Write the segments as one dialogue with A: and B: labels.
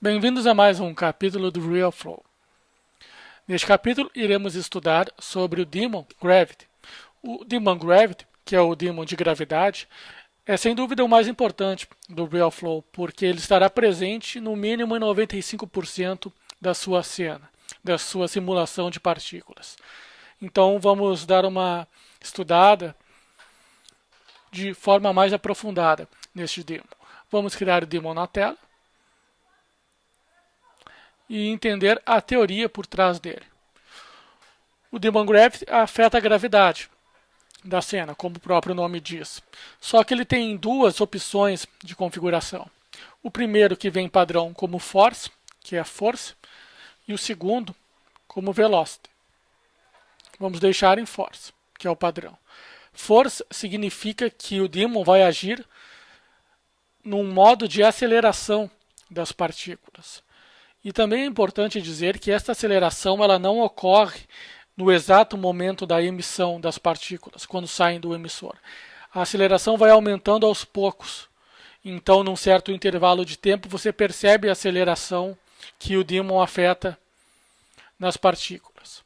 A: Bem-vindos a mais um capítulo do Real Flow. Neste capítulo, iremos estudar sobre o Demon Gravity. O Demon Gravity, que é o Demon de gravidade, é sem dúvida o mais importante do Real Flow, porque ele estará presente no mínimo em 95% da sua cena, da sua simulação de partículas. Então, vamos dar uma estudada de forma mais aprofundada neste Demon. Vamos criar o Demon na tela e entender a teoria por trás dele. O Demon Gravity afeta a gravidade da cena, como o próprio nome diz. Só que ele tem duas opções de configuração. O primeiro que vem padrão como Force, que é a força, e o segundo como Velocity. Vamos deixar em Force, que é o padrão. Force significa que o Demon vai agir num modo de aceleração das partículas. E também é importante dizer que esta aceleração ela não ocorre no exato momento da emissão das partículas, quando saem do emissor. A aceleração vai aumentando aos poucos. Então, num certo intervalo de tempo, você percebe a aceleração que o Demon afeta nas partículas.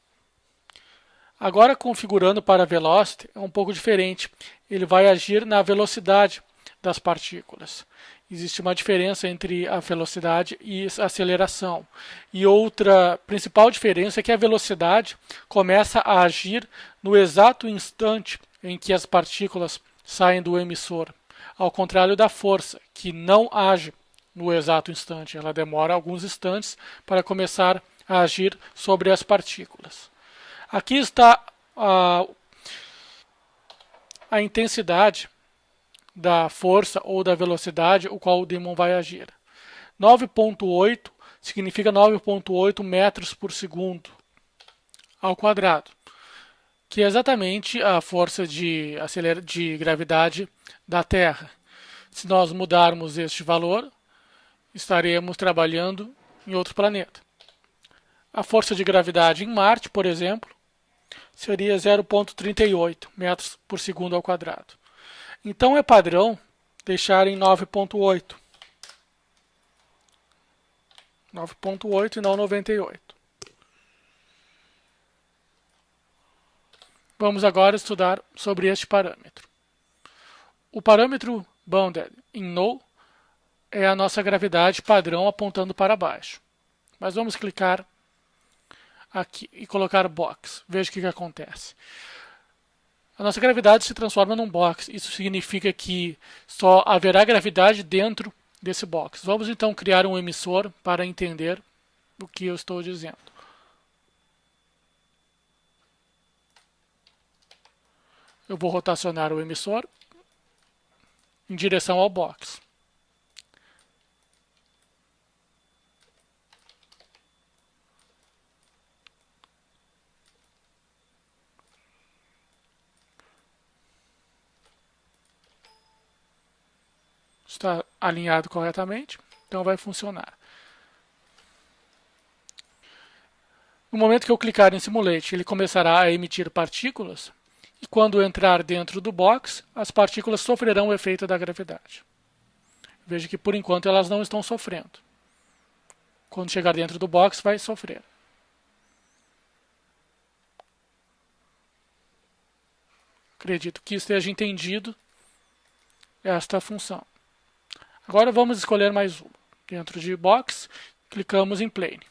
A: Agora, configurando para Velocity, é um pouco diferente. Ele vai agir na velocidade das partículas. Existe uma diferença entre a velocidade e a aceleração. E outra principal diferença é que a velocidade começa a agir no exato instante em que as partículas saem do emissor, ao contrário da força, que não age no exato instante. Ela demora alguns instantes para começar a agir sobre as partículas. Aqui está a intensidade da força ou da velocidade o qual o Demon vai agir. 9.8 significa 9.8 metros por segundo ao quadrado, que é exatamente a força de gravidade da Terra. Se nós mudarmos este valor, estaremos trabalhando em outro planeta. A força de gravidade em Marte, por exemplo, seria 0.38 metros por segundo ao quadrado. Então é padrão deixar em 9.8. 9.8 e não 98. Vamos agora estudar sobre este parâmetro. O parâmetro bounded em null é a nossa gravidade padrão apontando para baixo. Mas vamos clicar aqui e colocar box. Veja o que acontece. A nossa gravidade se transforma num box. Isso significa que só haverá gravidade dentro desse box. Vamos então criar um emissor para entender o que eu estou dizendo. Eu vou rotacionar o emissor em direção ao box. Está alinhado corretamente, então vai funcionar. No momento que eu clicar em Simulate, ele começará a emitir partículas, e quando entrar dentro do box, as partículas sofrerão o efeito da gravidade. Veja que por enquanto elas não estão sofrendo. Quando chegar dentro do box, vai sofrer. Acredito que esteja entendido esta função. Agora vamos escolher mais uma. Dentro de Box, clicamos em Plane.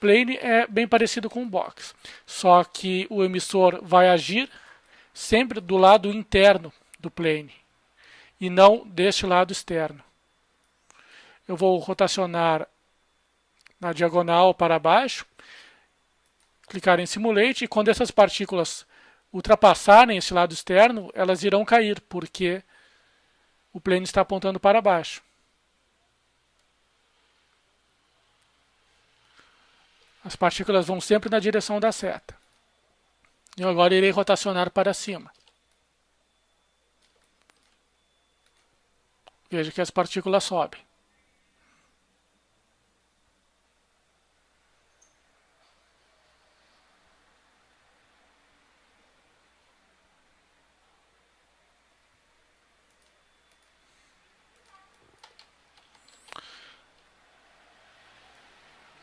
A: Plane é bem parecido com Box, só que o emissor vai agir sempre do lado interno do plane e não deste lado externo. Eu vou rotacionar na diagonal para baixo, clicar em Simulate, e quando essas partículas ultrapassarem esse lado externo, elas irão cair, porque o plane está apontando para baixo. As partículas vão sempre na direção da seta. Eu agora irei rotacionar para cima. Veja que as partículas sobem.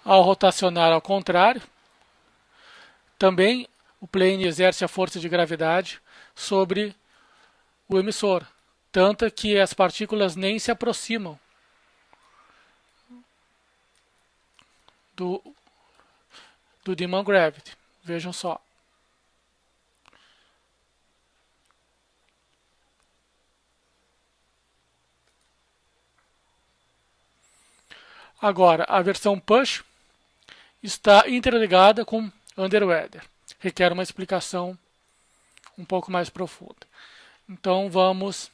A: Ao rotacionar ao contrário, também o plane exerce a força de gravidade sobre o emissor, tanto que as partículas nem se aproximam do Demon Gravity. Vejam só. Agora, a versão push está interligada com underweather. Requer uma explicação um pouco mais profunda. Então, vamos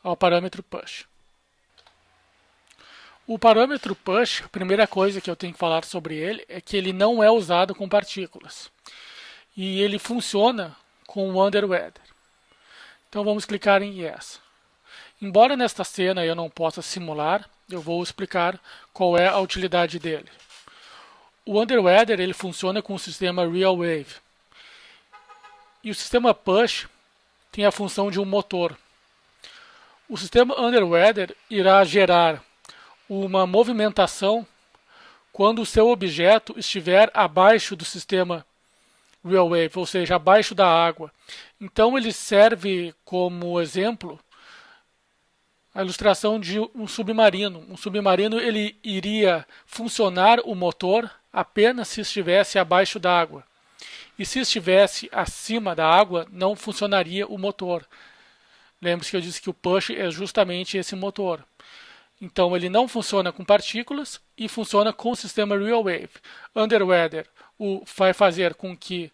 A: ao parâmetro push. O parâmetro push, a primeira coisa que eu tenho que falar sobre ele é que ele não é usado com partículas. E ele funciona com o underweather. Então, vamos clicar em Yes. Embora nesta cena eu não possa simular, eu vou explicar qual é a utilidade dele. O underweather ele funciona com o sistema Real Wave. E o sistema Push tem a função de um motor. O sistema underweather irá gerar uma movimentação quando o seu objeto estiver abaixo do sistema Real Wave, ou seja, abaixo da água. Então ele serve como exemplo a ilustração de um submarino. Um submarino ele iria funcionar o motor apenas se estivesse abaixo da água. E se estivesse acima da água, não funcionaria o motor. Lembre-se que eu disse que o push é justamente esse motor. Então ele não funciona com partículas e funciona com o sistema Real Wave. Underweather vai fazer com que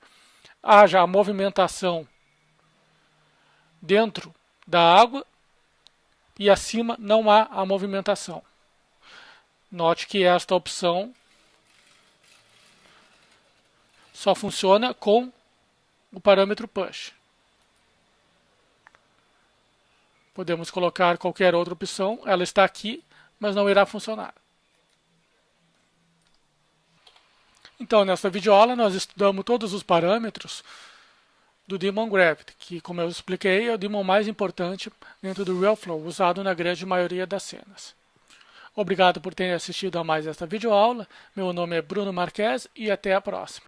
A: haja a movimentação dentro da água e acima não há a movimentação. Note que esta opção só funciona com o parâmetro push. Podemos colocar qualquer outra opção, ela está aqui, mas não irá funcionar. Então, nesta videoaula, nós estudamos todos os parâmetros do Demon Gravity, que, como eu expliquei, é o Demon mais importante dentro do RealFlow, usado na grande maioria das cenas. Obrigado por terem assistido a mais esta videoaula. Meu nome é Bruno Marques e até a próxima.